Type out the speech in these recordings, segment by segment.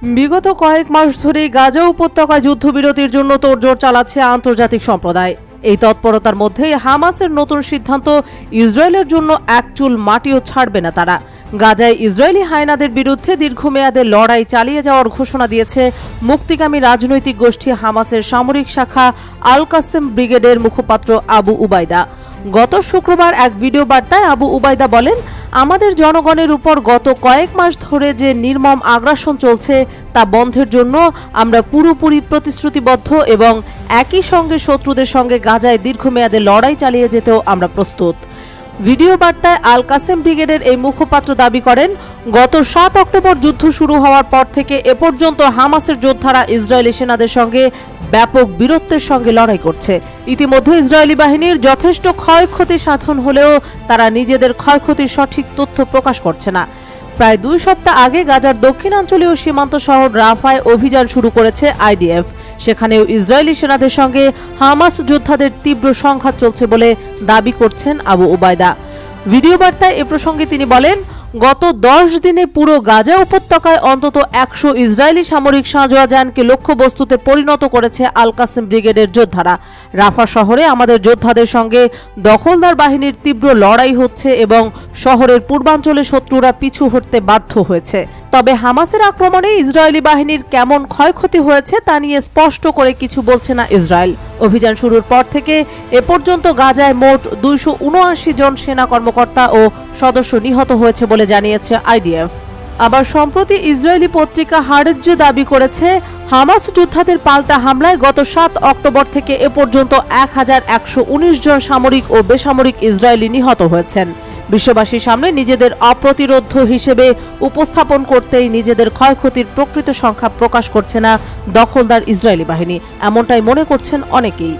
বিগত কয়েক মাস ধরে গাজা উপত্যকায় যুদ্ধবিরতির জন্য তোড়জোড় চালাচ্ছে আন্তর্জাতিক সম্প্রদায়। এই তৎপরতার মধ্যেই হামাসের নতুন সিদ্ধান্ত, ইসরায়েলের জন্য এক চুল মাটিও ছাড়বে না তারা। গাজায় ইসরায়েলি হায়নাদের বিরুদ্ধে দীর্ঘমেয়াদে লড়াই চালিয়ে যাওয়ার ঘোষণা দিয়েছে মুক্তিকামী রাজনৈতিক গোষ্ঠী হামাসের সামরিক শাখা আল কাসেম ব্রিগেডের মুখপাত্র আবু উবাইদা। গত শুক্রবার এক ভিডিও বার্তায় আবু উবাইদা বলেন, আমাদের জনগণের উপর গত কয়েক মাস ধরে যে নির্মম আগ্রাসন চলছে তা বন্ধের জন্য আমরা পুরোপুরি প্রতিশ্রুতিবদ্ধ এবং একই সঙ্গে শত্রুদের সঙ্গে গাজায় দীর্ঘমেয়াদে লড়াই চালিয়ে যেতেও আমরা প্রস্তুত। ভিডিও বার্তায় আল কাসেম ব্রিগেডের এই মুখপাত্র দাবি করেন, গত 7 অক্টোবর যুদ্ধ শুরু হওয়ার পর থেকে এ পর্যন্ত হামাসের যোদ্ধারা ইসরায়েলি সেনাদের সঙ্গে ব্যাপক বীরত্বের সঙ্গে লড়াই করছে। ইতিমধ্যে ইসরায়েলি বাহিনীর যথেষ্ট ক্ষয়ক্ষতি সাধন হলেও তারা নিজেদের ক্ষয়ক্ষতির সঠিক তথ্য প্রকাশ করছে না। প্রায় 2 সপ্তাহ আগে গাজার দক্ষিণাঞ্চলীয় সীমান্ত শহর রাফায় অভিযান শুরু করেছে আইডিএফ। সেখানেও ইসরায়েলি সেনাদের সঙ্গে হামাস যোদ্ধাদের তীব্র সংঘাত চলছে বলে দাবি করছেন আবু উবাইদা। ভিডিও বার্তায় এ প্রসঙ্গে তিনি বলেন, গত 10 দিনে পুরো গাজা উপত্যকায় অন্তত 100 ইসরায়েলি সামরিক সাঁজোয়াজানকে লক্ষ্যবস্তুতে পরিণত করেছে আল কাসেম ব্রিগেডের যোদ্ধারা। রাফা শহরে আমাদের যোদ্ধাদের সঙ্গে দখলদার বাহিনীর তীব্র লড়াই হচ্ছে এবং শহরের পূর্বাঞ্চলে শত্রুরা পিছু হটতে বাধ্য হয়েছে। তবে হামাসের আক্রমণে ইসরায়েলি বাহিনীর কেমন ক্ষয়ক্ষতি হয়েছে তা নিয়ে স্পষ্ট করে কিছু বলছে না ইসরায়েল। অভিযান শুরুর পর থেকে এ পর্যন্ত গাজায় মোট 279 জন সেনা কর্মকর্তা ও সদস্য নিহত হয়েছে বলে জানিয়েছে আইডিএফ। আবার সম্প্রতি ইসরায়েলি পত্রিকা হারেজ দাবি করেছে, হামাস যোদ্ধাদের পাল্টা হামলায় গত 7 অক্টোবর থেকে এ পর্যন্ত 1119 জন সামরিক ও বেসামরিক ইসরায়েলি নিহত হয়েছেন। বিশ্ববাসীর সামনে নিজেদের অপ্রতিরোধ্য হিসেবে উপস্থাপন করতেই নিজেদের ক্ষয়ক্ষতির প্রকৃত সংখ্যা প্রকাশ করছে না দখলদার ইসরায়েলি বাহিনী, এমনটাই মনে করছেন অনেকেই।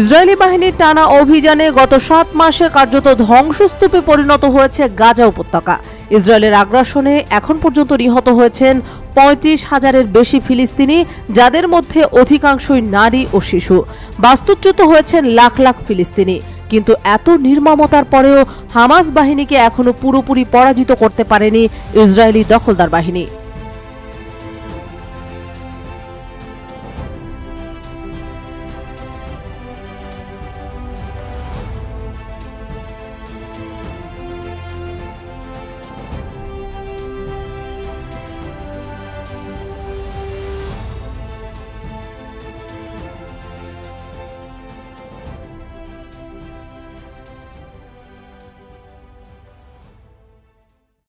ইসরায়েলি বাহিনীর টানা অভিযানে গত 7 মাসে কার্যত ধ্বংসস্তূপে পরিণত হয়েছে গাজা উপত্যকা। ইসরায়েলের আগ্রাসনে এখন পর্যন্ত নিহত হয়েছেন 35,000-এর বেশি ফিলিস্তিনি, যাদের মধ্যে অধিকাংশই নারী ও শিশু। বাস্তুচ্যুত হয়েছেন লাখ লাখ ফিলিস্তিনি। কিন্তু এত নির্মমতার পরেও হামাস বাহিনীকে এখনো পুরোপুরি পরাজিত করতে পারেনি ইসরায়েলি দখলদার বাহিনী।